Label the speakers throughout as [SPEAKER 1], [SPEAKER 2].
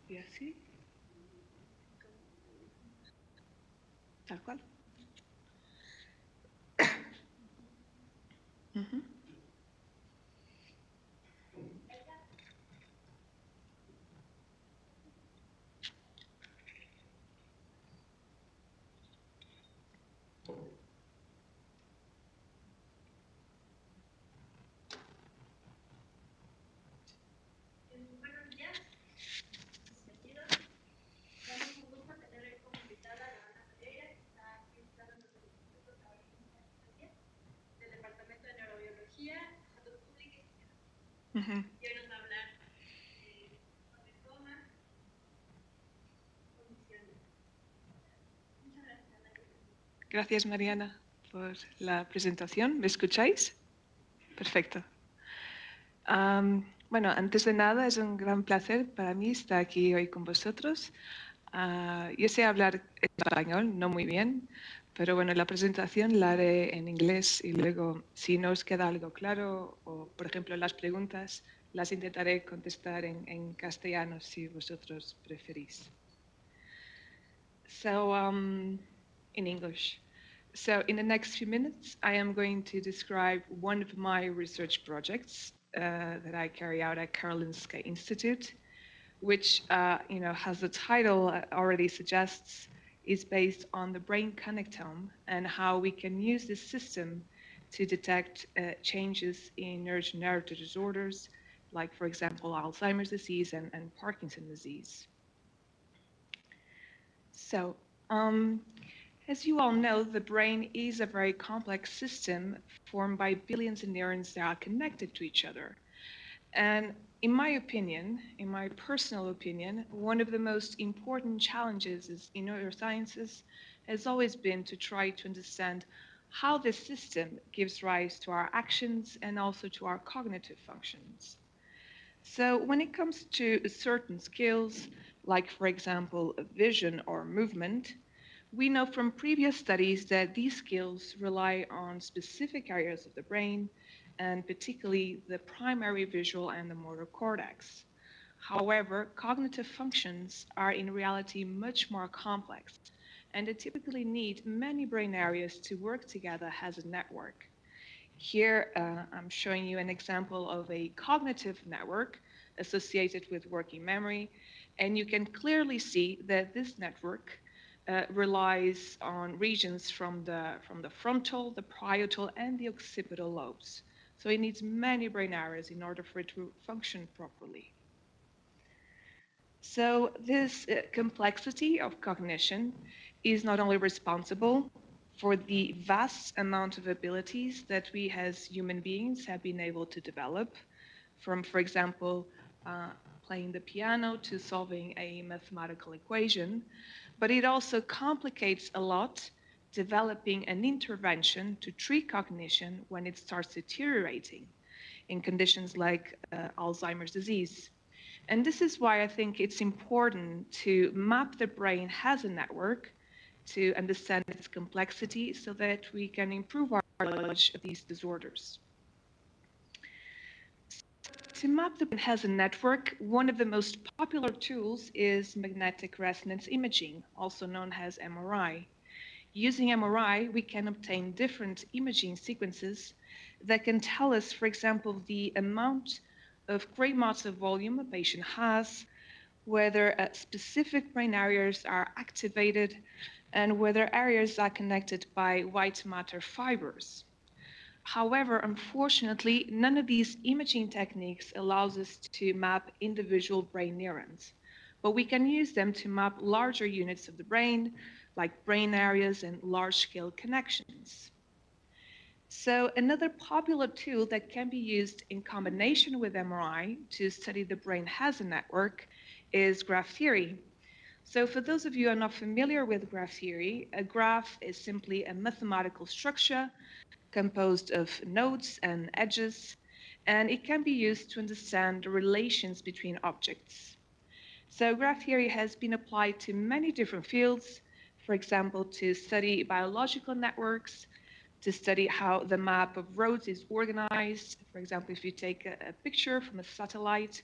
[SPEAKER 1] Y así, tal cual. Ujú.
[SPEAKER 2] Buenos días, bienvenidos. Damos un gusto tener como invitada a Ana Pereira, que está invitada en el Instituto de del Departamento de Neurobiología, Salud Pública y Sociedad. Y hoy nos va a hablar sobre coma, condiciones. Muchas gracias, Ana.
[SPEAKER 1] Gracias, Mariana, por la presentación. ¿Me escucháis? Perfecto. Bueno, antes de nada, es un gran placer para mí estar aquí hoy con vosotros. Yo sé hablar español, no muy bien, pero bueno, la presentación la haré en inglés y luego, si no os queda algo claro, o por ejemplo las preguntas, las intentaré contestar en castellano si vosotros preferís. So, in English. So, in the next few minutes, I am going to describe one of my research projects that I carry out at Karolinska Institute, which, has the title already suggests, is based on the brain connectome and how we can use this system to detect changes in neurodegenerative disorders, like, for example, Alzheimer's disease and Parkinson's disease. So, as you all know, the brain is a very complex system formed by billions of neurons that are connected to each other. And in my opinion, in my personal opinion, one of the most important challenges in neurosciences has always been to try to understand how this system gives rise to our actions and also to our cognitive functions. So when it comes to certain skills, like for example, vision or movement, we know from previous studies that these skills rely on specific areas of the brain, and particularly the primary visual and the motor cortex. However, cognitive functions are in reality much more complex, and they typically need many brain areas to work together as a network. Here, I'm showing you an example of a cognitive network associated with working memory, and you can clearly see that this network relies on regions from the frontal, the parietal, and the occipital lobes. So it needs many brain areas in order for it to function properly. So this complexity of cognition is not only responsible for the vast amount of abilities that we as human beings have been able to develop, from, for example, playing the piano to solving a mathematical equation, but it also complicates a lot developing an intervention to treat cognition when it starts deteriorating in conditions like Alzheimer's disease. And this is why I think it's important to map the brain as a network to understand its complexity so that we can improve our knowledge of these disorders. To map the brain as a network, one of the most popular tools is magnetic resonance imaging, also known as MRI. Using MRI, we can obtain different imaging sequences that can tell us, for example, the amount of gray matter volume a patient has, whether specific brain areas are activated, and whether areas are connected by white matter fibers. However, unfortunately, none of these imaging techniques allows us to map individual brain neurons, but we can use them to map larger units of the brain, like brain areas and large-scale connections. So another popular tool that can be used in combination with MRI to study the brain as a network is graph theory. So for those of you who are not familiar with graph theory, a graph is simply a mathematical structure composed of nodes and edges, and it can be used to understand the relations between objects. So graph theory has been applied to many different fields, for example, to study biological networks, to study how the map of roads is organized, for example, if you take a picture from a satellite,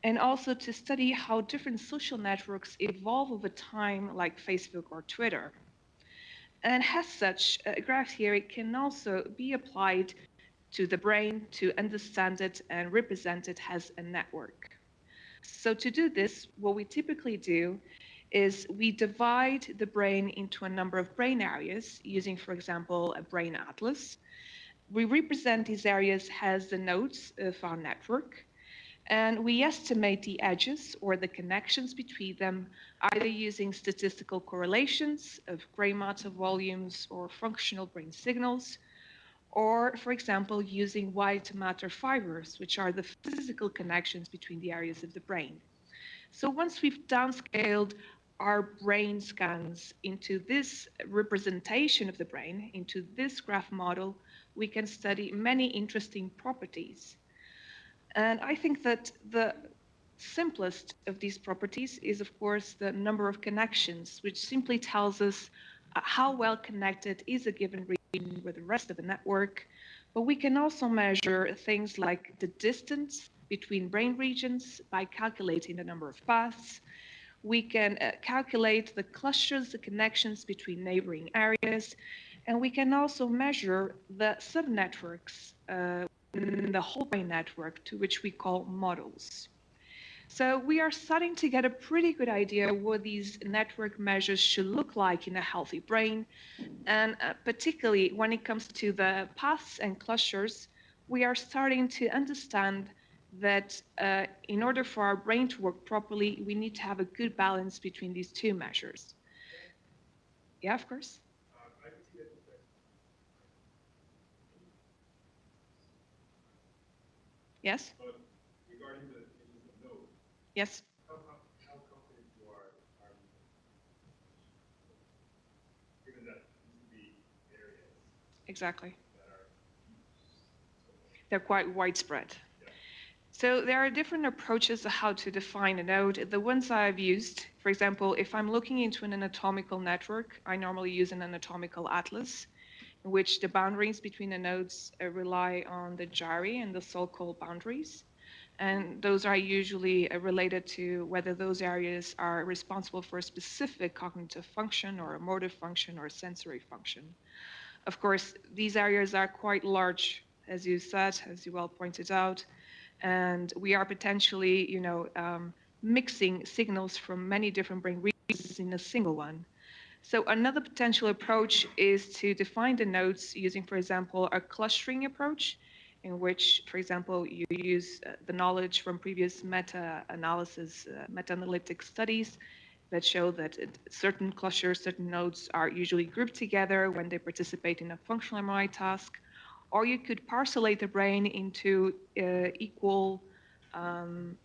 [SPEAKER 1] and also to study how different social networks evolve over time, like Facebook or Twitter. And as such, graph theory can also be applied to the brain to understand it and represent it as a network. So to do this, what we typically do is we divide the brain into a number of brain areas using, for example, a brain atlas. We represent these areas as the nodes of our network, and we estimate the edges or the connections between them, either using statistical correlations of gray matter volumes or functional brain signals, or, for example, using white matter fibers, which are the physical connections between the areas of the brain. So once we've downscaled our brain scans into this representation of the brain, into this graph model, we can study many interesting properties. And I think that the simplest of these properties is, of course, the number of connections, which simply tells us how well connected is a given region with the rest of the network. But we can also measure things like the distance between brain regions by calculating the number of paths. We can calculate the clusters, the connections between neighboring areas, and we can also measure the subnetworks in the whole brain network, to which we call models. So we are starting to get a pretty good idea what these network measures should look like in a healthy brain. And particularly when it comes to the paths and clusters, we are starting to understand that in order for our brain to work properly, we need to have a good balance between these two measures. Yeah, of course. Yes?
[SPEAKER 3] But regarding the definition of node,
[SPEAKER 1] Yes.
[SPEAKER 3] how confident you are you, given that these would be areas
[SPEAKER 1] Exactly.
[SPEAKER 3] that are
[SPEAKER 1] They're quite widespread.
[SPEAKER 3] yeah.
[SPEAKER 1] So there are different approaches to how to define a node. The ones I've used, for example, if I'm looking into an anatomical network, I normally use an anatomical atlas, in which the boundaries between the nodes rely on the gyri and the so-called boundaries. And those are usually related to whether those areas are responsible for a specific cognitive function or a motor function or a sensory function. Of course, these areas are quite large, as you said, as you well pointed out, and we are potentially, mixing signals from many different brain regions in a single one. So another potential approach is to define the nodes using, for example, a clustering approach, in which, for example, you use the knowledge from previous meta-analysis, meta-analytic studies that show that certain clusters, certain nodes are usually grouped together when they participate in a functional MRI task. Or you could parcellate the brain into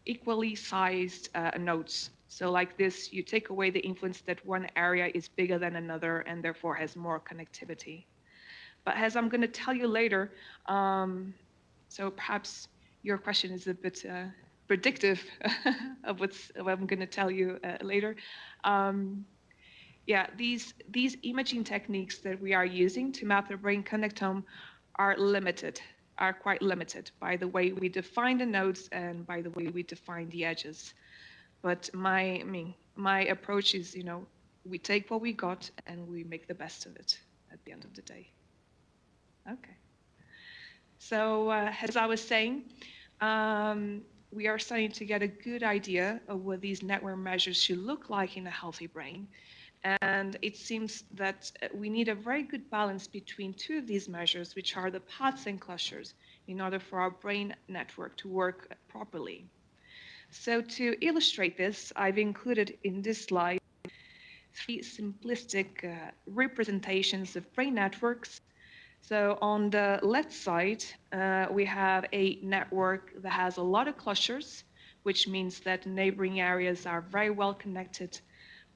[SPEAKER 1] equally sized nodes. So like this, you take away the influence that one area is bigger than another and therefore has more connectivity. But as I'm going to tell you later, so perhaps your question is a bit predictive of what I'm going to tell you later. Um, yeah, these imaging techniques that we are using to map the brain connectome are limited, are quite limited by the way we define the nodes and by the way we define the edges. But my approach is, we take what we got and we make the best of it at the end of the day. Okay. So as I was saying, we are starting to get a good idea of what these network measures should look like in a healthy brain. And it seems that we need a very good balance between two of these measures, which are the paths and clusters, in order for our brain network to work properly. So to illustrate this, I've included in this slide three simplistic representations of brain networks. So on the left side, we have a network that has a lot of clusters, which means that neighboring areas are very well connected.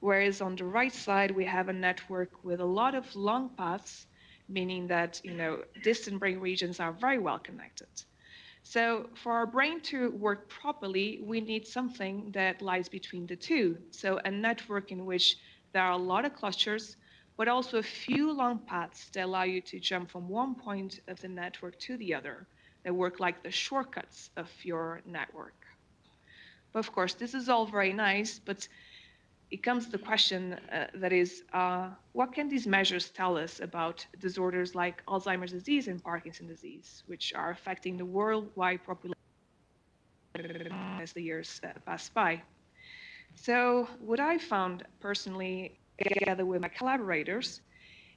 [SPEAKER 1] Whereas on the right side, we have a network with a lot of long paths, meaning that distant brain regions are very well connected. So for our brain to work properly, we need something that lies between the two. So a network in which there are a lot of clusters, but also a few long paths that allow you to jump from one point of the network to the other, that work like the shortcuts of your network. But of course, this is all very nice, but it comes to the question that is, what can these measures tell us about disorders like Alzheimer's disease and Parkinson's disease, which are affecting the worldwide population as the years pass by? So what I found personally, together with my collaborators,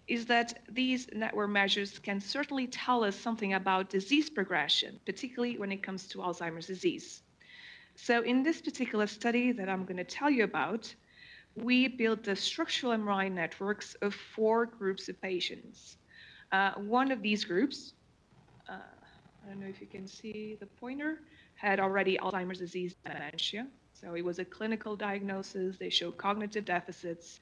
[SPEAKER 1] is that these network measures can certainly tell us something about disease progression, particularly when it comes to Alzheimer's disease. So in this particular study that I'm going to tell you about, we built the structural MRI networks of 4 groups of patients. One of these groups, I don't know if you can see the pointer, had already Alzheimer's disease dementia. So it was a clinical diagnosis. They showed cognitive deficits.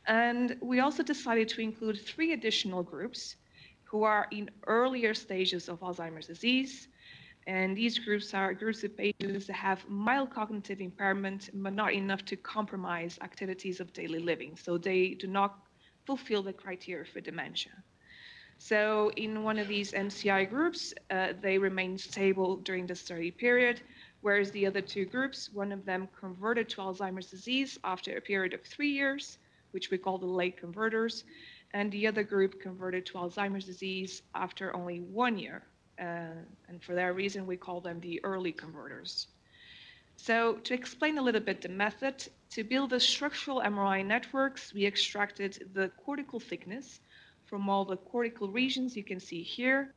[SPEAKER 1] And we also decided to include 3 additional groups who are in earlier stages of Alzheimer's disease. And these groups are groups of patients that have mild cognitive impairment, but not enough to compromise activities of daily living. So they do not fulfill the criteria for dementia. So in one of these MCI groups, they remained stable during the study period, whereas the other 2 groups, one of them converted to Alzheimer's disease after a period of 3 years, which we call the late converters, and the other group converted to Alzheimer's disease after only 1 year. And for that reason, we call them the early converters. So to explain a little bit the method, to build the structural MRI networks, we extracted the cortical thickness from all the cortical regions you can see here.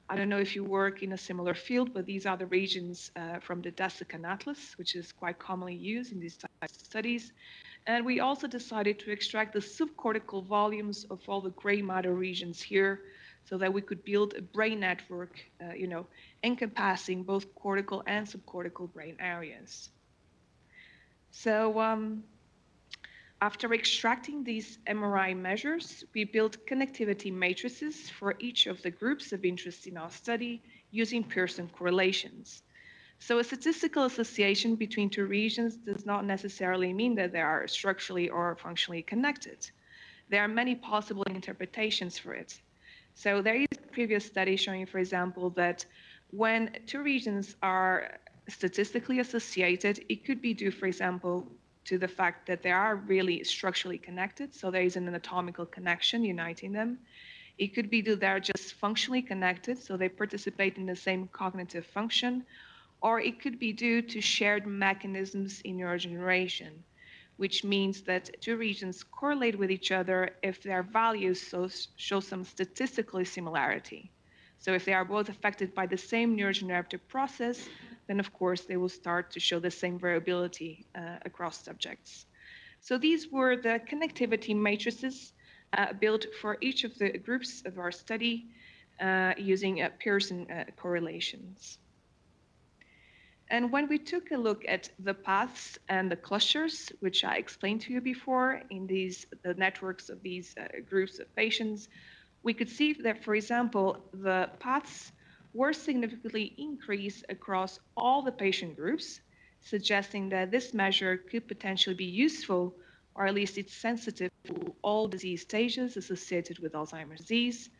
[SPEAKER 1] I don't know if you work in a similar field, but these are the regions from the dessicant atlas, which is quite commonly used in these types of studies. And we also decided to extract the subcortical volumes of all the gray matter regions here so that we could build a brain network, encompassing both cortical and subcortical brain areas. So after extracting these MRI measures, we built connectivity matrices for each of the groups of interest in our study using Pearson correlations. So a statistical association between 2 regions does not necessarily mean that they are structurally or functionally connected. There are many possible interpretations for it. So there is a previous study showing, for example, that when 2 regions are statistically associated, it could be due, for example, to the fact that they are really structurally connected. So there is an anatomical connection uniting them. It could be that they're just functionally connected, so they participate in the same cognitive function, or it could be due to shared mechanisms in neurodegeneration, which means that 2 regions correlate with each other if their values show some statistical similarity. So if they are both affected by the same neurodegenerative process, then of course they will start to show the same variability across subjects. So these were the connectivity matrices built for each of the groups of our study using Pearson correlations. And when we took a look at the paths and the clusters, which I explained to you before in the networks of these groups of patients, we could see that, for example, the paths were significantly increased across all the patient groups, suggesting that this measure could potentially be useful, or at least it's sensitive to all disease stages associated with Alzheimer's disease,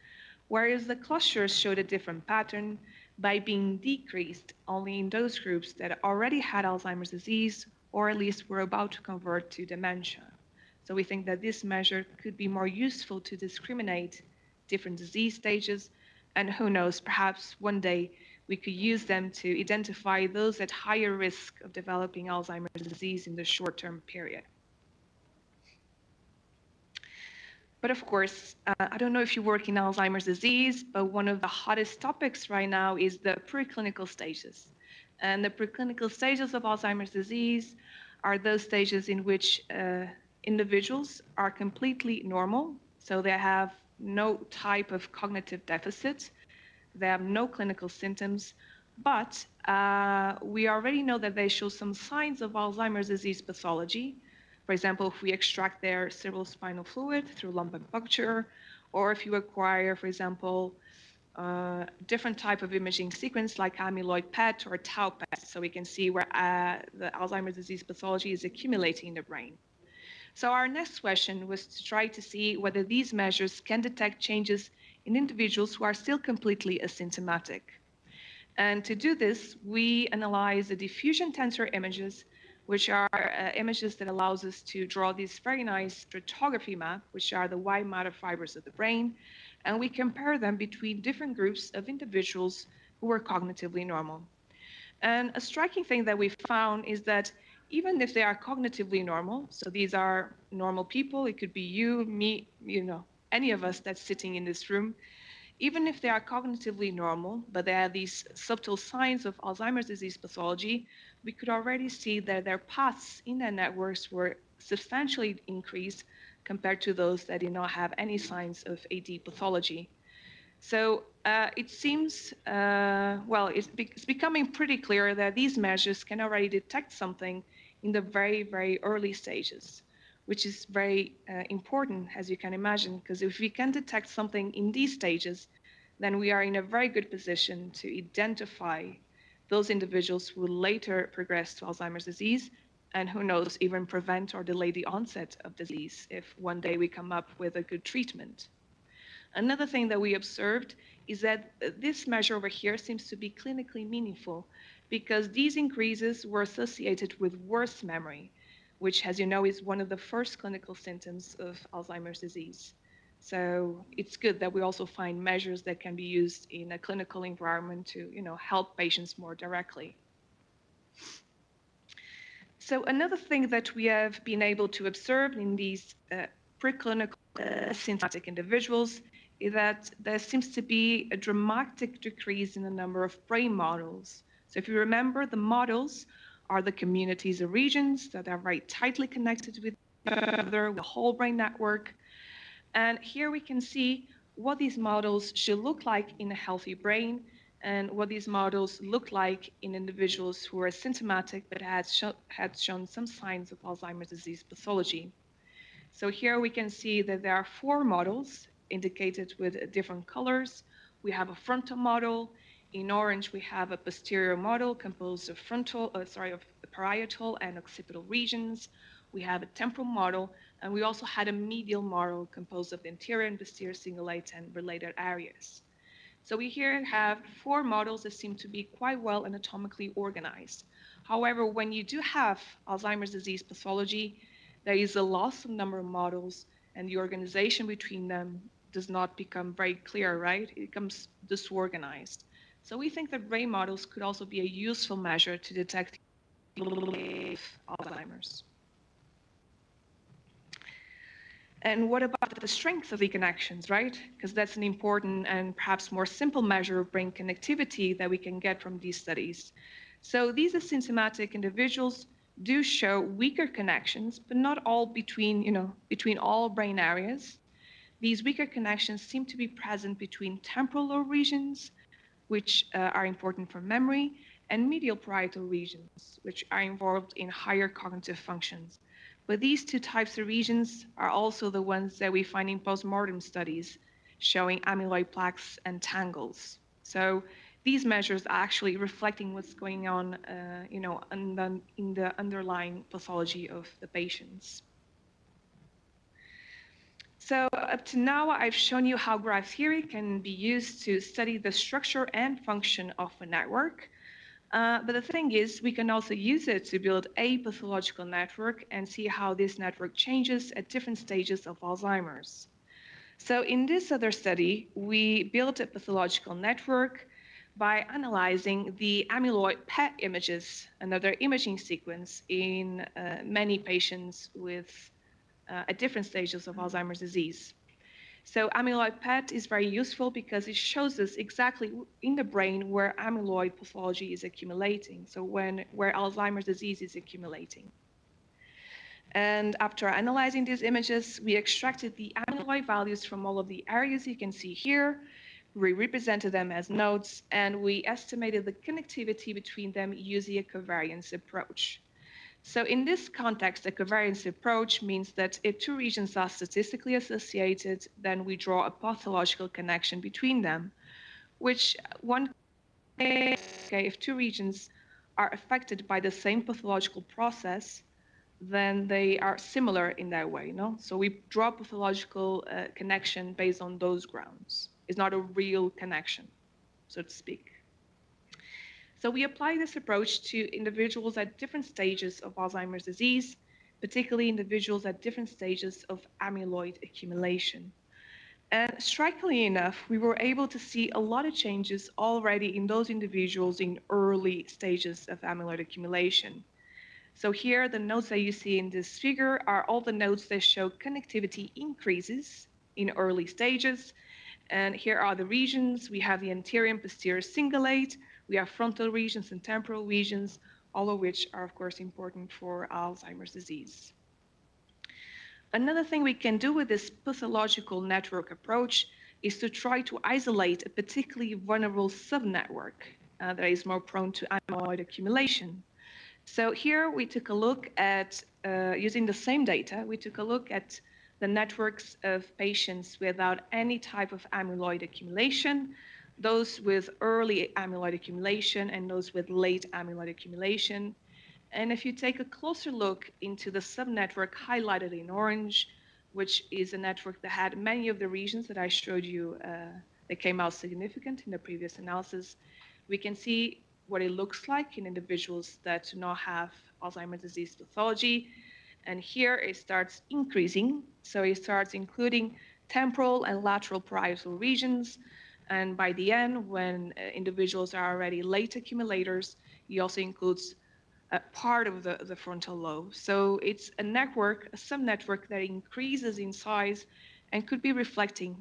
[SPEAKER 1] whereas the clusters showed a different pattern by being decreased only in those groups that already had Alzheimer's disease or at least were about to convert to dementia. So we think that this measure could be more useful to discriminate different disease stages, and who knows, perhaps one day we could use them to identify those at higher risk of developing Alzheimer's disease in the short-term period. But of course, I don't know if you work in Alzheimer's disease, but one of the hottest topics right now is the preclinical stages. And the preclinical stages of Alzheimer's disease are those stages in which individuals are completely normal. So they have no type of cognitive deficit. They have no clinical symptoms, but we already know that they show some signs of Alzheimer's disease pathology. For example, if we extract their cerebrospinal fluid through lumbar puncture, or if you acquire, for example, different type of imaging sequence like amyloid PET or tau PET, so we can see where the Alzheimer's disease pathology is accumulating in the brain. So our next question was to try to see whether these measures can detect changes in individuals who are still completely asymptomatic. And to do this, we analyze the diffusion tensor images, which are images that allows us to draw this very nice stratigraphy map, which are the white matter fibers of the brain, and we compare them between different groups of individuals who were cognitively normal. And a striking thing that we found is that even if they are cognitively normal, so these are normal people, it could be you, me, any of us that's sitting in this room, even if they are cognitively normal, but they have these subtle signs of Alzheimer's disease pathology, we could already see that their paths in their networks were substantially increased compared to those that did not have any signs of AD pathology. So it seems, it's becoming pretty clear that these measures can already detect something in the very, very early stages, which is very important, as you can imagine, because if we can detect something in these stages, then we are in a very good position to identify those individuals who will later progress to Alzheimer's disease, and who knows, even prevent or delay the onset of disease if one day we come up with a good treatment. Another thing that we observed is that this measure over here seems to be clinically meaningful because these increases were associated with worse memory, which, as you know, is one of the first clinical symptoms of Alzheimer's disease. So it's good that we also find measures that can be used in a clinical environment to, help patients more directly. So another thing that we have been able to observe in these preclinical symptomatic individuals is that there seems to be a dramatic decrease in the number of brain models. So if you remember, the models are the communities or regions that are very tightly connected with each other, with the whole brain network. And here we can see what these models should look like in a healthy brain and what these models look like in individuals who are symptomatic but had shown some signs of Alzheimer's disease pathology. So here we can see that there are 4 models indicated with different colors. We have a frontal model. In orange, we have a posterior model composed of parietal and occipital regions. We have a temporal model, and we also had a medial model composed of the anterior and posterior cingulate and related areas. So we here have 4 models that seem to be quite well anatomically organized. However, when you do have Alzheimer's disease pathology, there is a loss of number of models, and the organization between them does not become very clear, right? It becomes disorganized. So we think that brain models could also be a useful measure to detect Alzheimer's. And what about the strength of the connections, right? Because that's an important and perhaps more simple measure of brain connectivity that we can get from these studies. So these asymptomatic individuals do show weaker connections, but not all between all brain areas. These weaker connections seem to be present between temporal lobe regions, which are important for memory, and medial parietal regions, which are involved in higher cognitive functions. But these 2 types of regions are also the ones that we find in postmortem studies showing amyloid plaques and tangles. So these measures are actually reflecting what's going on, in the underlying pathology of the patients. So up to now, I've shown you how graph theory can be used to study the structure and function of a network. But the thing is, we can also use it to build a pathological network and see how this network changes at different stages of Alzheimer's. So in this other study, we built a pathological network by analyzing the amyloid PET images, another imaging sequence in many patients with at different stages of Alzheimer's disease. So amyloid PET is very useful because it shows us exactly in the brain where amyloid pathology is accumulating, so where Alzheimer's disease is accumulating. And after analyzing these images, we extracted the amyloid values from all of the areas you can see here. We represented them as nodes, and we estimated the connectivity between them using a covariance approach. So in this context, a covariance approach means that if 2 regions are statistically associated, then we draw a pathological connection between them. which one, okay, if two regions are affected by the same pathological process, then they are similar in that way, no? So we draw pathological connection based on those grounds. It's not a real connection, so to speak. So we apply this approach to individuals at different stages of Alzheimer's disease, particularly individuals at different stages of amyloid accumulation. And strikingly enough, we were able to see a lot of changes already in those individuals in early stages of amyloid accumulation. So here, the nodes that you see in this figure are all the nodes that show connectivity increases in early stages. And here are the regions. We have the anterior and posterior cingulate. We have frontal regions and temporal regions, all of which are, of course, important for Alzheimer's disease. Another thing we can do with this pathological network approach is to try to isolate a particularly vulnerable subnetwork that is more prone to amyloid accumulation. So here we took a look at, using the same data, we took a look at the networks of patients without any type of amyloid accumulation, those with early amyloid accumulation and those with late amyloid accumulation. And if you take a closer look into the subnetwork highlighted in orange, which is a network that had many of the regions that I showed you that came out significant in the previous analysis, we can see what it looks like in individuals that do not have Alzheimer's disease pathology. And here it starts increasing. So it starts including temporal and lateral parietal regions. And by the end, when individuals are already late accumulators, it also includes part of the frontal lobe. So it's a network, a subnetwork that increases in size and could be reflecting,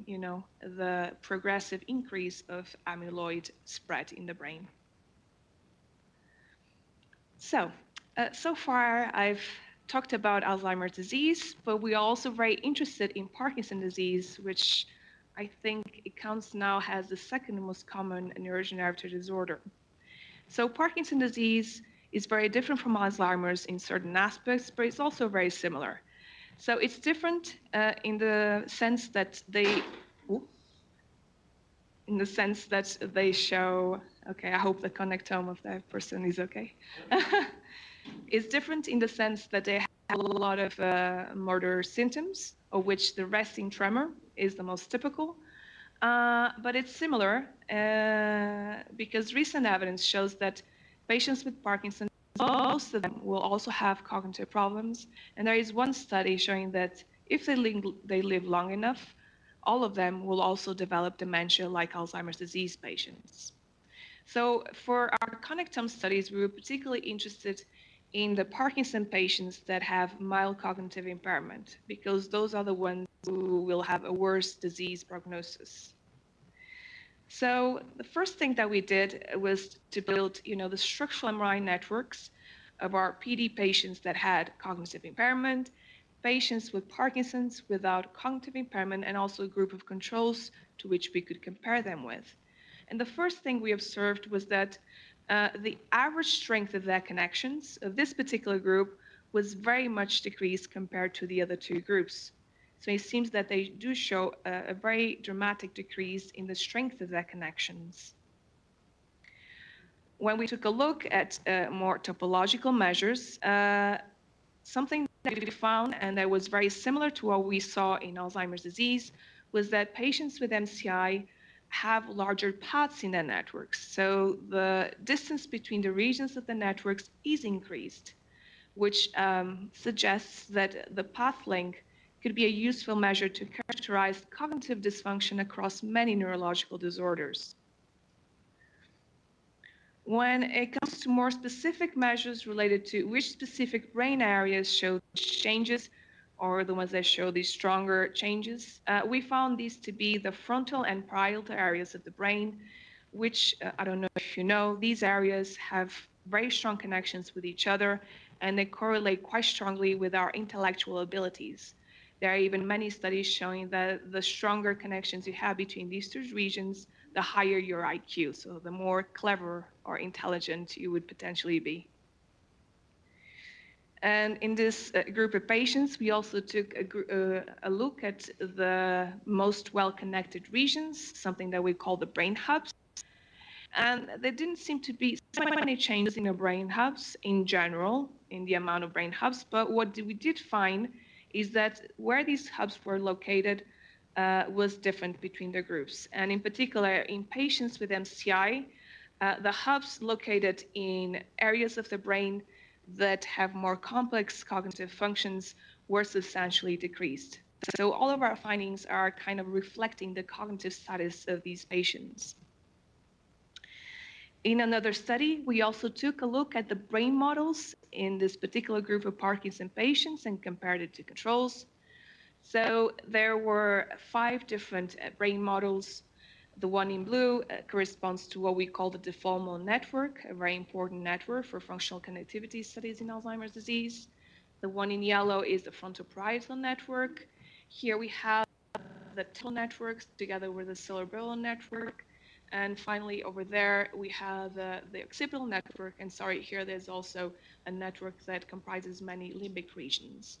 [SPEAKER 1] the progressive increase of amyloid spread in the brain. So, so far I've talked about Alzheimer's disease, but we are also very interested in Parkinson's disease, which I think it counts now as the second most common neurodegenerative disorder. So Parkinson's disease is very different from Alzheimer's in certain aspects, but it's also very similar. So it's different in the sense that they show, okay, I hope the connectome of that person is okay. It's different in the sense that they have a lot of motor symptoms, of which the resting tremor is the most typical. But it's similar because recent evidence shows that patients with Parkinson's, most of them will also have cognitive problems. And there is one study showing that if they live long enough, all of them will also develop dementia like Alzheimer's disease patients. So for our connectome studies, we were particularly interested in the Parkinson patients that have mild cognitive impairment, because those are the ones who will have a worse disease prognosis. So the first thing that we did was to build, the structural MRI networks of our PD patients that had cognitive impairment, patients with Parkinson's without cognitive impairment, and also a group of controls to which we could compare them with. And the first thing we observed was that the average strength of their connections of this particular group was very much decreased compared to the other two groups. So it seems that they do show a very dramatic decrease in the strength of their connections. When we took a look at more topological measures, something that we found, and that was very similar to what we saw in Alzheimer's disease, was that patients with MCI have larger paths in their networks. So the distance between the regions of the networks is increased, which suggests that the path length could be a useful measure to characterize cognitive dysfunction across many neurological disorders. When it comes to more specific measures related to which specific brain areas show changes, or the ones that show these stronger changes, we found these to be the frontal and parietal areas of the brain, which, I don't know if you know, these areas have very strong connections with each other, and they correlate quite strongly with our intellectual abilities. There are even many studies showing that the stronger connections you have between these two regions, the higher your IQ, so the more clever or intelligent you would potentially be. And in this group of patients, we also took a look at the most well-connected regions, something that we call the brain hubs. And there didn't seem to be so many changes in the brain hubs in general, in the amount of brain hubs. But what we did find is that where these hubs were located was different between the groups. And in particular, in patients with MCI, the hubs located in areas of the brain that have more complex cognitive functions were substantially decreased. So all of our findings are kind of reflecting the cognitive status of these patients. In another study, we also took a look at the brain models in this particular group of Parkinson patients and compared it to controls. So there were 5 different brain models. The one in blue corresponds to what we call the deformal network, a very important network for functional connectivity studies in Alzheimer's disease. The one in yellow is the frontoparietal network. Here we have the temporal networks together with the cerebral network. And finally, over there, we have the occipital network. And sorry, here there's also a network that comprises many limbic regions.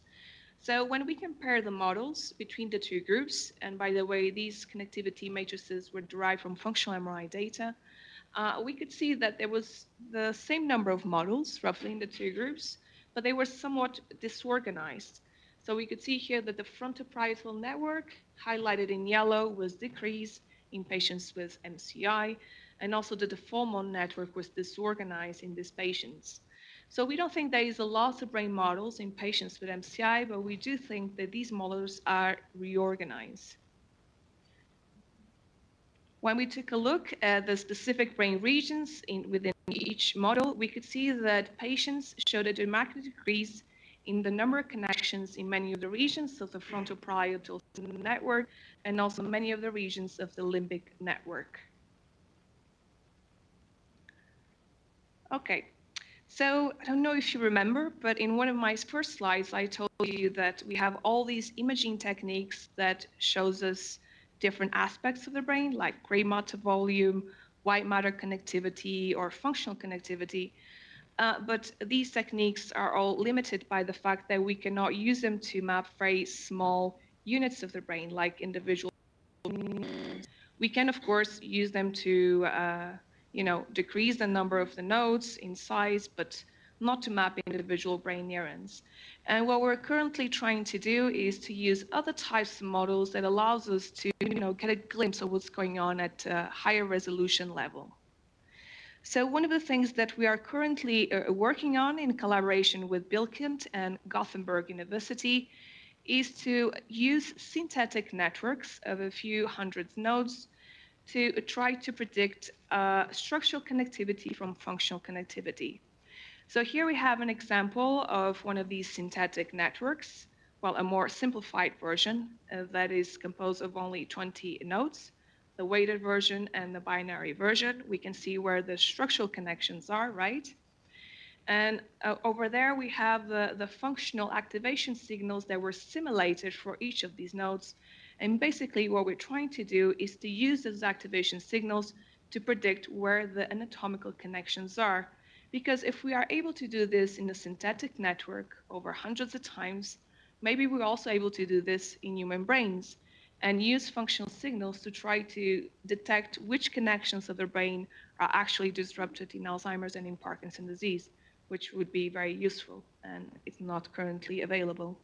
[SPEAKER 1] So when we compare the models between the 2 groups, and by the way, these connectivity matrices were derived from functional MRI data, we could see that there was the same number of models, roughly in the 2 groups, but they were somewhat disorganized. So we could see here that the frontoparietal network, highlighted in yellow, was decreased in patients with MCI, and also the deformal network was disorganized in these patients. So we don't think there is a loss of brain models in patients with MCI, but we do think that these models are reorganized. When we took a look at the specific brain regions within each model, we could see that patients showed a dramatic decrease in the number of connections in many of the regions of the frontoparietal network and also many of the regions of the limbic network. Okay, so I don't know if you remember, but in one of my first slides, I told you that we have all these imaging techniques that shows us different aspects of the brain, like gray matter volume, white matter connectivity, or functional connectivity. But these techniques are all limited by the fact that we cannot use them to map very small units of the brain, like individual. We can, of course, use them to decrease the number of the nodes in size, but not to map individual brain neurons. And what we're currently trying to do is to use other types of models that allows us to get a glimpse of what's going on at a higher resolution level. So one of the things that we are currently working on in collaboration with Bilkent and Gothenburg University is to use synthetic networks of a few hundred nodes to try to predict structural connectivity from functional connectivity. So here we have an example of one of these synthetic networks, well, a more simplified version that is composed of only 20 nodes, the weighted version and the binary version. We can see where the structural connections are, right? And over there, we have the functional activation signals that were simulated for each of these nodes. And basically, what we're trying to do is to use those activation signals to predict where the anatomical connections are. Because if we are able to do this in a synthetic network over hundreds of times, maybe we're also able to do this in human brains and use functional signals to try to detect which connections of the brain are actually disrupted in Alzheimer's and in Parkinson's disease, which would be very useful, and it's not currently available.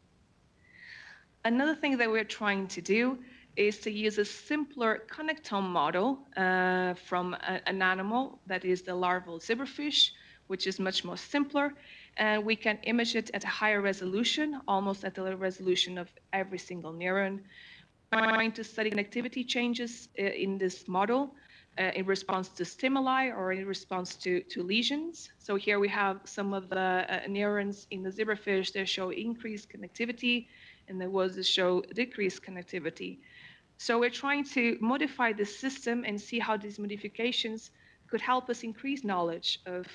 [SPEAKER 1] Another thing that we're trying to do is to use a simpler connectome model from an animal that is the larval zebrafish, which is much more simpler, and we can image it at a higher resolution, almost at the resolution of every single neuron. We're trying to study connectivity changes in this model in response to stimuli or in response to lesions. So here we have some of the neurons in the zebrafish that show increased connectivity, and there was to show decreased connectivity. So we're trying to modify the system and see how these modifications could help us increase knowledge of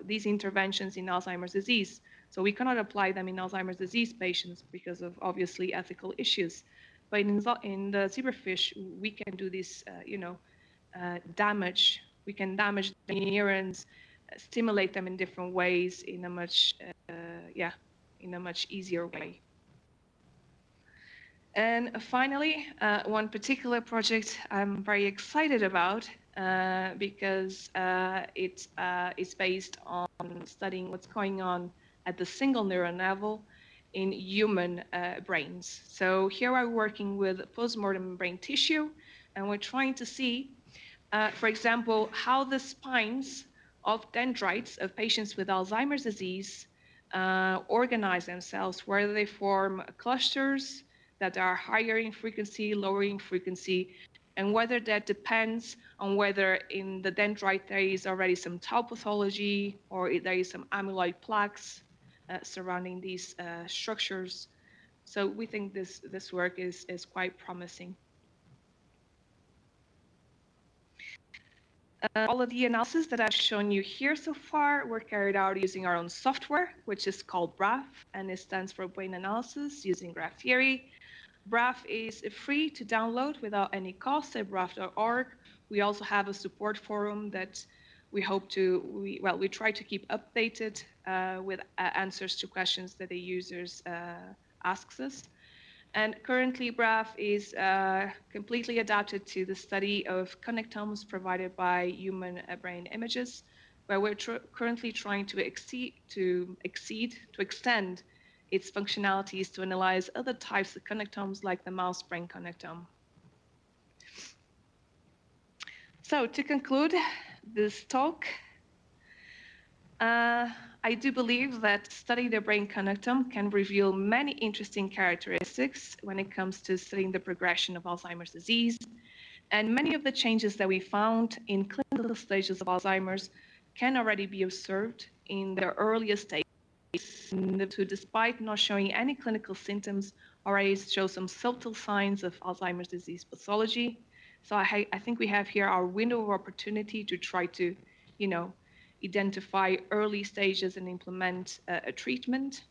[SPEAKER 1] these interventions in Alzheimer's disease. So we cannot apply them in Alzheimer's disease patients because of obviously ethical issues. But in the zebrafish, we can do this, damage. We can damage the neurons, stimulate them in different ways in a much, in a much easier way. And finally, one particular project I'm very excited about because it's based on studying what's going on at the single neuron level in human brains. So here we're working with postmortem brain tissue, and we're trying to see, for example, how the spines of dendrites of patients with Alzheimer's disease organize themselves, whether they form clusters that are higher in frequency, lower in frequency, and whether that depends on whether in the dendrite there is already some tau pathology or if there is some amyloid plaques surrounding these structures. So we think this work is quite promising. All of the analysis that I've shown you here so far were carried out using our own software, which is called BRAF, and it stands for Brain Analysis using Graph Theory. BRAF is free to download without any cost at braf.org. We also have a support forum that we hope to, we try to keep updated with answers to questions that the users asks us. And currently, BRAF is completely adapted to the study of connectomes provided by human brain images, where we're currently trying to extend its functionalities to analyze other types of connectomes like the mouse brain connectome. So to conclude this talk, I do believe that studying the brain connectome can reveal many interesting characteristics when it comes to studying the progression of Alzheimer's disease. And many of the changes that we found in clinical stages of Alzheimer's can already be observed in the earliest stages, who, despite not showing any clinical symptoms, already show some subtle signs of Alzheimer's disease pathology. So I think we have here our window of opportunity to try to, identify early stages and implement a treatment.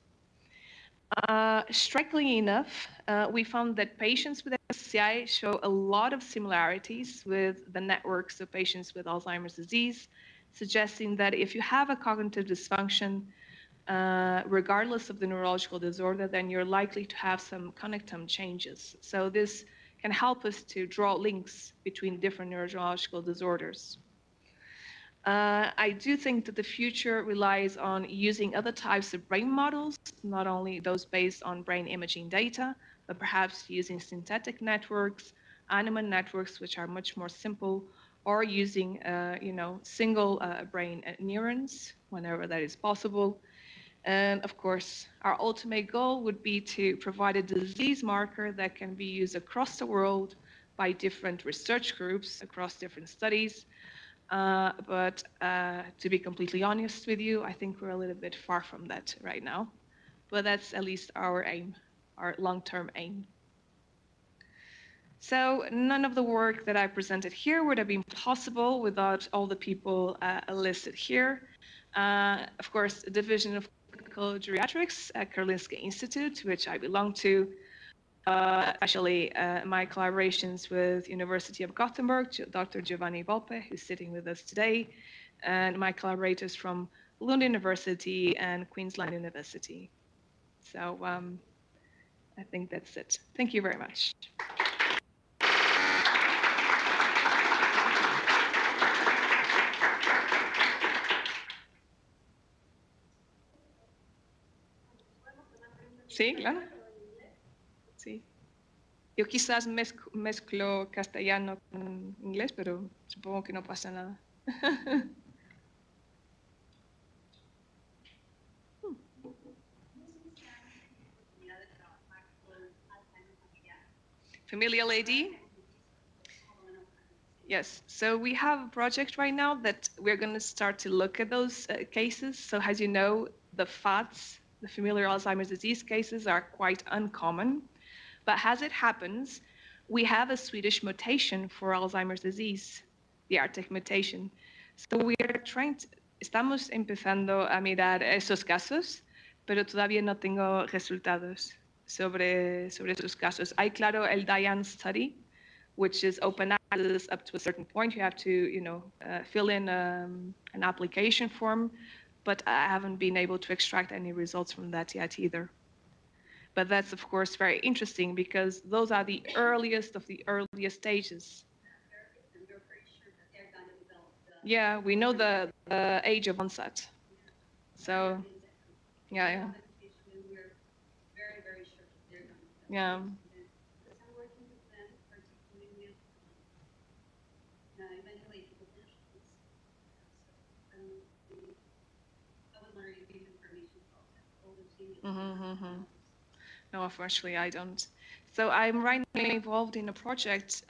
[SPEAKER 1] Strikingly enough, we found that patients with SCI show a lot of similarities with the networks of patients with Alzheimer's disease, suggesting that if you have a cognitive dysfunction, regardless of the neurological disorder, then you're likely to have some connectome changes. So this can help us to draw links between different neurological disorders. I do think that the future relies on using other types of brain models, not only those based on brain imaging data, but perhaps using synthetic networks, animal networks, which are much more simple, or using, single brain neurons whenever that is possible. And of course, our ultimate goal would be to provide a disease marker that can be used across the world by different research groups across different studies. But to be completely honest with you, I think we're a little bit far from that right now. But that's at least our aim, our long-term aim. So none of the work that I presented here would have been possible without all the people listed here. Of course, the Division of Clinical Geriatrics at Karolinska Institute, to which I belong to, especially my collaborations with University of Gothenburg, Dr. Giovanni Volpe, who's sitting with us today, and my collaborators from Lund University and Queensland University. So I think that's it. Thank you very much. Sí, claro. Sí. Yo quizás mezclo castellano con inglés, pero supongo que no pasa nada. Familial AD? Yes, so we have a project right now that we're going to start to look at those cases. So as you know, the FADs, the familiar Alzheimer's disease cases, are quite uncommon. But as it happens, we have a Swedish mutation for Alzheimer's disease, the ARTEC mutation. So we are estamos empezando a mirar esos casos, pero todavía no tengo resultados sobre esos casos. Hay, claro, el DIAN study, which is open access up to a certain point. You have to, fill in an application form, but I haven't been able to extract any results from that yet either. But that's, of course, very interesting because those are the earliest of the earliest stages.
[SPEAKER 2] And we're pretty sure that they're done
[SPEAKER 1] Yeah, we know the age of onset. So, yeah, yeah.
[SPEAKER 2] We're very, very sure that they're going to have
[SPEAKER 1] Yeah.
[SPEAKER 2] because I'm working with them, particularly with evaluating potentials. So I was wondering if you have permission to all those images.
[SPEAKER 1] No, unfortunately, I don't. So I'm right now involved in a project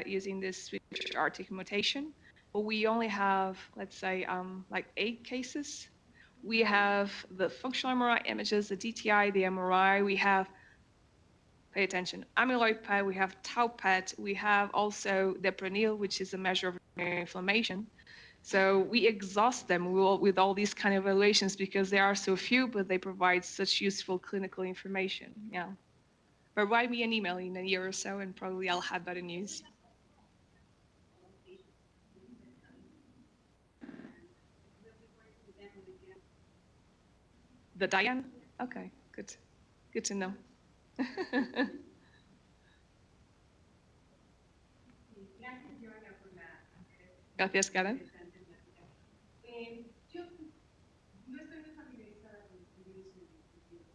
[SPEAKER 1] using this Swedish Arctic mutation, but we only have, let's say, like 8 cases. We have the functional MRI images, the DTI, the MRI. We have, pay attention, amyloid PET. We have tau PET. We have also the deprenyl, which is a measure of inflammation. So we exhaust them with all these kind of evaluations because there are so few, but they provide such useful clinical information. Yeah. But write me an email in a year or so, and probably I'll have better news. The Diane? Okay, good. Good to know. Gracias, Karen.
[SPEAKER 2] Yo no estoy muy familiarizada con estudios en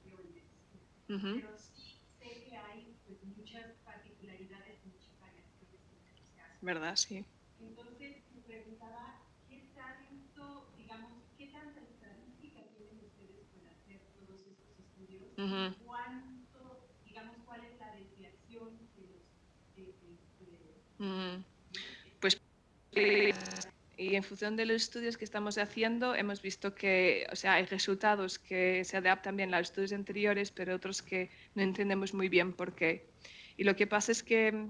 [SPEAKER 2] biología o en medicina, pero sí sé que hay pues muchas particularidades, muchas variaciones entre los casos.
[SPEAKER 1] ¿Verdad? Sí.
[SPEAKER 2] Entonces me preguntaba qué tanto, digamos, qué tanta estadística tienen ustedes para hacer todos estos estudios, cuánto, digamos, cuál es la desviación de los
[SPEAKER 1] Pues y en función de los estudios que estamos haciendo, hemos visto que, o sea, hay resultados que se adaptan bien a los estudios anteriores, pero otros que no entendemos muy bien por qué. Y lo que pasa es que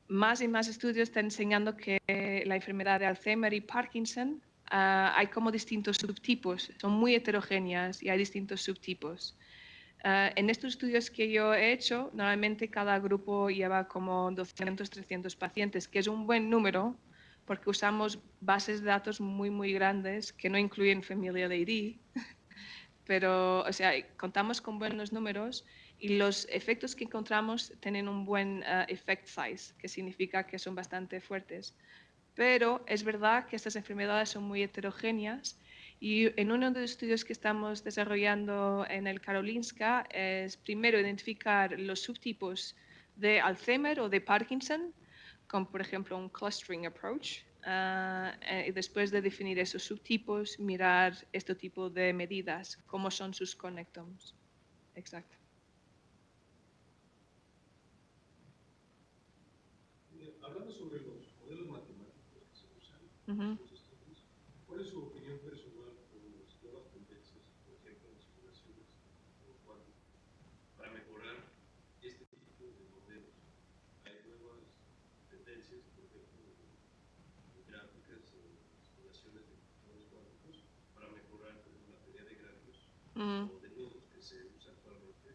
[SPEAKER 1] más y más estudios están enseñando que la enfermedad de Alzheimer y Parkinson hay como distintos subtipos, son muy heterogéneas y hay distintos subtipos. En estos estudios que yo he hecho, normalmente cada grupo lleva como 200, 300 pacientes, que es un buen número porque usamos bases de datos muy, muy grandes que no incluyen familia de ID, pero, o sea, contamos con buenos números y los efectos que encontramos tienen un buen effect size, que significa que son bastante fuertes. Pero es verdad que estas enfermedades son muy heterogéneas y en uno de los estudios que estamos desarrollando en el Karolinska es primero identificar los subtipos de Alzheimer o de Parkinson, con por ejemplo un clustering approach, y después de definir esos subtipos, mirar este tipo de medidas, cómo son sus connectomes. Exacto.
[SPEAKER 4] Hablando sobre los modelos matemáticos que se usan en los estudios, ¿cuál es su opinión personal con las nuevas tendencias, por ejemplo, en las simulaciones cuánticas, para mejorar este tipo de modelos? Hay nuevas tendencias, por ejemplo, en gráficas, en simulaciones de modelos cuánticos, para mejorar la teoría de gradios o de nudos que se usa actualmente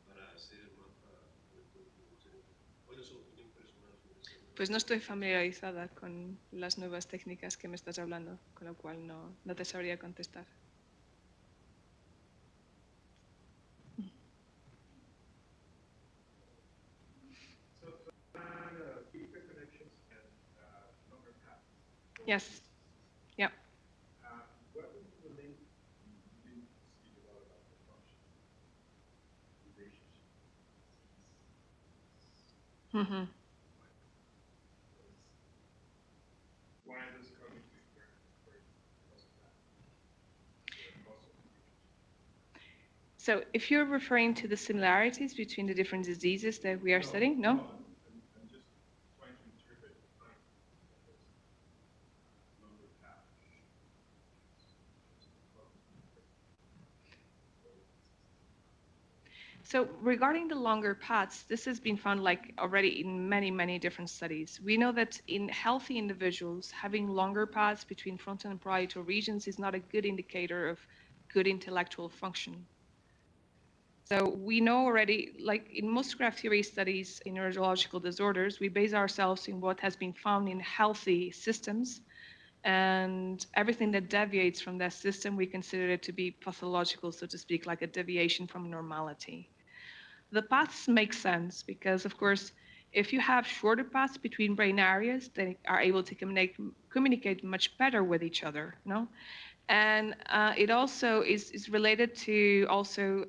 [SPEAKER 4] para hacer el mapa electrónico del cerebro. ¿Cuál es su opinión personal sobre eso?
[SPEAKER 1] Pues no estoy familiarizada con las nuevas técnicas que me estás hablando, con lo cual no te sabría contestar.
[SPEAKER 3] Deeper connections and longer paths.
[SPEAKER 1] Yes. Yeah.
[SPEAKER 3] What would be the link? You didn't speak a lot about the function relationship. Why does cognitive impairment occur because of that?
[SPEAKER 1] So if you're referring to the similarities between the different diseases that we are studying, no?
[SPEAKER 3] I'm just trying to interpret the finding that there's longer path.
[SPEAKER 1] So regarding the longer paths, this has been found like already in many, many different studies. We know that in healthy individuals, having longer paths between frontal and parietal regions is not a good indicator of good intellectual function. So we know already, like in most graph theory studies in neurological disorders, we base ourselves in what has been found in healthy systems, and everything that deviates from that system, we consider it to be pathological, so to speak, like a deviation from normality. The paths make sense because, of course, If you have shorter paths between brain areas, they are able to communicate much better with each other, you know? And it also is related to also,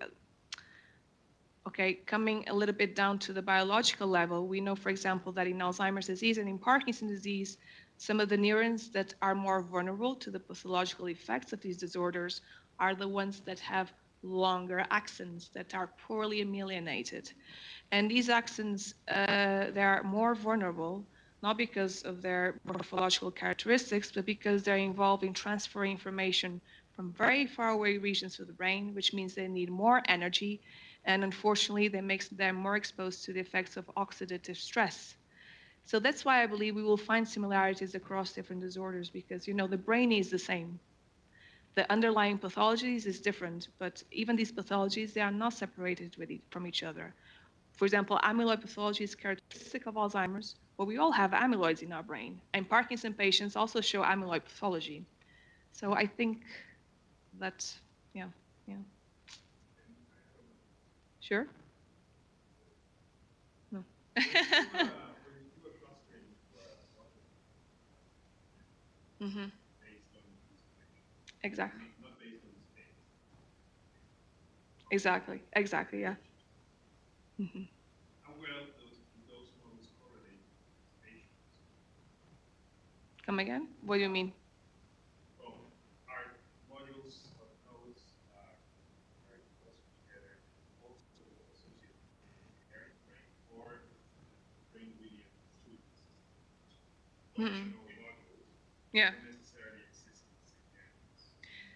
[SPEAKER 1] okay, coming a little bit down to the biological level. We know, for example, that in Alzheimer's disease and in Parkinson's disease, some of the neurons that are more vulnerable to the pathological effects of these disorders are the ones that have longer axons that are poorly myelinated. And these axons, they are more vulnerable, not because of their morphological characteristics, but because they're involved in transferring information from very far away regions of the brain, which means they need more energy. And unfortunately, that makes them more exposed to the effects of oxidative stress. So that's why I believe we will find similarities across different disorders because, you know, the brain is the same. The underlying pathologies is different, but even these pathologies, they are not separated from each other. For example, amyloid pathology is characteristic of Alzheimer's, but we all have amyloids in our brain. And Parkinson patients also show amyloid pathology. So I think that, yeah, yeah. Sure? No. Mm-hmm. Exactly.
[SPEAKER 3] Not based on space.
[SPEAKER 1] Exactly. Exactly. Yeah. Mm-hmm.
[SPEAKER 3] How well those models correlate with patients?
[SPEAKER 1] Come again? What do you mean?
[SPEAKER 3] Well, are modules of nodes very close together also associated with inherent brain or brain really fluid systems? Functional modules
[SPEAKER 1] Yeah.
[SPEAKER 3] don't necessarily exist in the same areas.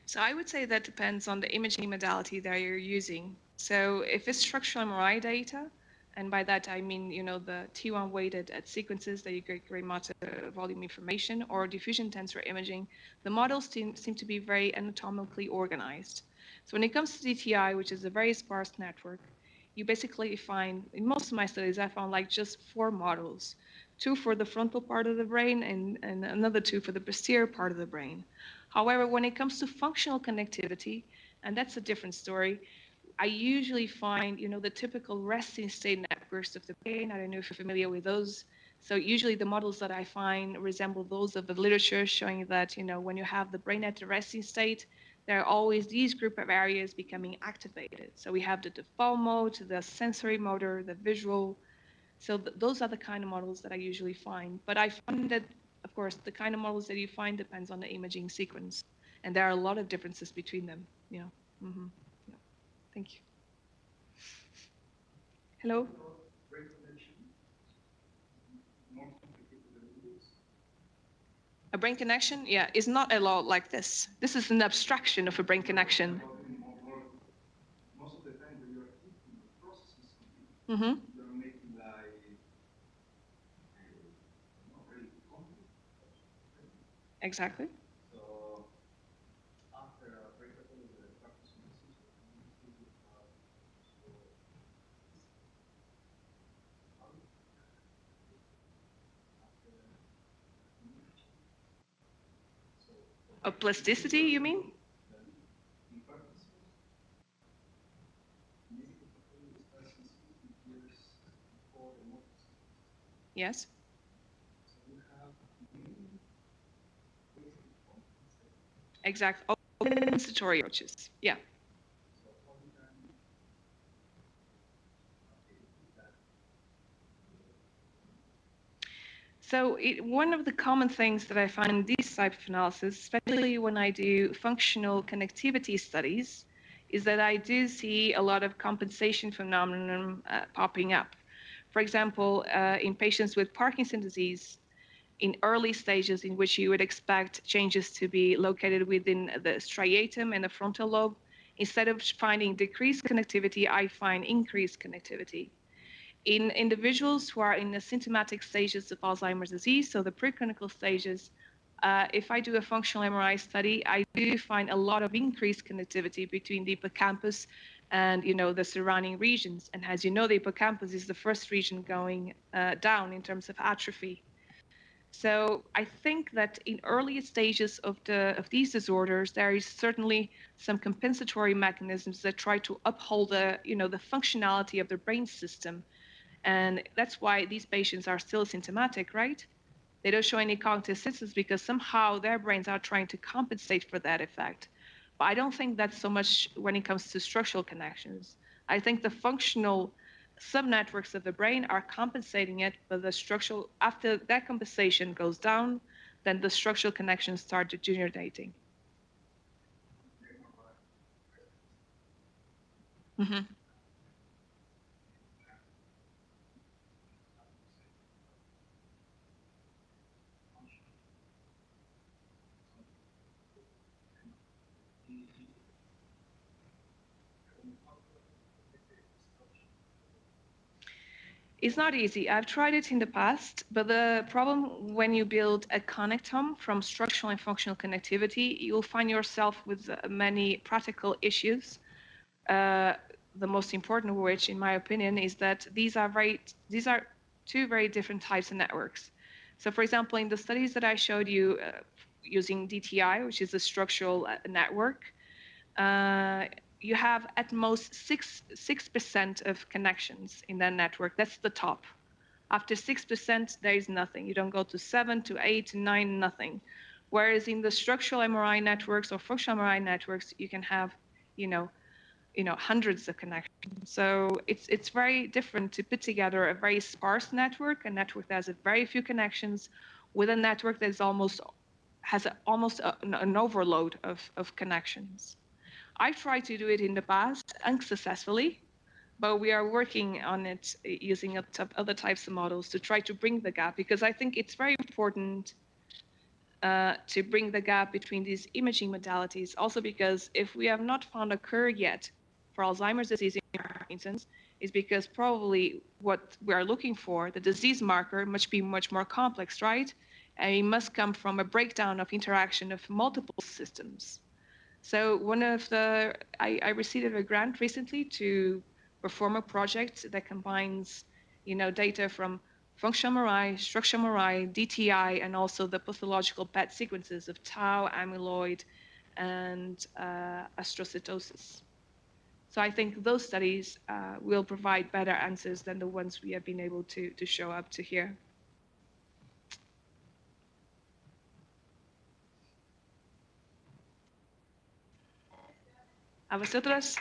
[SPEAKER 1] So I would say that depends on the imaging modality that you're using. So if it's structural MRI data, and by that I mean, you know, the T1 weighted at sequences that you get great matter volume information, or diffusion tensor imaging, the models seem to be very anatomically organized. So when it comes to DTI, which is a very sparse network, you basically find, in most of my studies, I found like just 4 models, 2 for the frontal part of the brain and another 2 for the posterior part of the brain. However, when it comes to functional connectivity, and that's a different story, I usually find, you know, the typical resting state networks of the brain. I don't know if you're familiar with those. So usually the models that I find resemble those of the literature showing that, you know, when you have the brain at the resting state, there are always these group of areas becoming activated. So we have the default mode, the sensory motor, the visual. So those are the kind of models that I usually find. But I find that, of course, the kind of models that you find depends on the imaging sequence. And there are a lot of differences between them. Yeah. Mm-hmm. Yeah. Thank you. Hello?
[SPEAKER 3] Brain connection more complicated than it is.
[SPEAKER 1] A brain connection, yeah, is not a lot like this. This is an abstraction of a brain connection.
[SPEAKER 3] Most of the time when you're thinking or processing something,
[SPEAKER 1] Mm-hmm.
[SPEAKER 3] you're making like really complex.
[SPEAKER 1] Exactly.
[SPEAKER 3] So after a breakup of the Parkinson's disease, what do you think about
[SPEAKER 1] Of plasticity, you mean?
[SPEAKER 3] in Parkinson's, medical pathology starts in 60 years before the motor systems.
[SPEAKER 1] Yes.
[SPEAKER 3] So you have many ways to compensate.
[SPEAKER 1] Exactly. Oh, compensatory approaches. Yeah.
[SPEAKER 3] So how you can do that?
[SPEAKER 1] So one of the common things that I find in these type of analysis, especially when I do functional connectivity studies, is that I do see a lot of compensation phenomenon popping up. For example, in patients with Parkinson's disease, in early stages in which you would expect changes to be located within the striatum and the frontal lobe, instead of finding decreased connectivity, I find increased connectivity. In individuals who are in the symptomatic stages of Alzheimer's disease, so the preclinical stages, if I do a functional MRI study, I do find a lot of increased connectivity between the hippocampus and, you know, the surrounding regions. And as you know, the hippocampus is the first region going down in terms of atrophy. So I think that in early stages of these disorders, there is certainly some compensatory mechanisms that try to uphold the, you know, the functionality of the brain system. And that's why these patients are still symptomatic, right? They don't show any cognitive symptoms because somehow their brains are trying to compensate for that effect. But I don't think that's so much when it comes to structural connections. I think the functional subnetworks of the brain are compensating it, but the structural, after that compensation goes down, then the structural connections start degenerating. Mm-hmm. It's not easy. I've tried it in the past, but the problem when you build a connectome from structural and functional connectivity, you'll find yourself with many practical issues. Uh, the most important of which, in my opinion, is that these are two very different types of networks. So, for example, in the studies that I showed you using DTI, which is a structural network, uh, you have at most 6% of connections in that network. That's the top. After 6%, there is nothing. You don't go to 7, to 8, to 9, nothing. Whereas in the structural MRI networks or functional MRI networks, you can have, you know, hundreds of connections. So it's very different to put together a very sparse network, a network that has a very few connections, with a network that is almost an overload of connections. I've tried to do it in the past unsuccessfully, but we are working on it using other types of models to try to bring the gap, because I think it's very important to bring the gap between these imaging modalities. Also because if we have not found a cure yet for Alzheimer's disease, for instance, is because probably what we are looking for, the disease marker, must be much more complex, right? And it must come from a breakdown of interaction of multiple systems. So I received a grant recently to perform a project that combines, data from functional MRI, structural MRI, DTI, and also the pathological PET sequences of tau, amyloid, and astrocytosis. So I think those studies will provide better answers than the ones we have been able to show up to here. ¿A vosotros?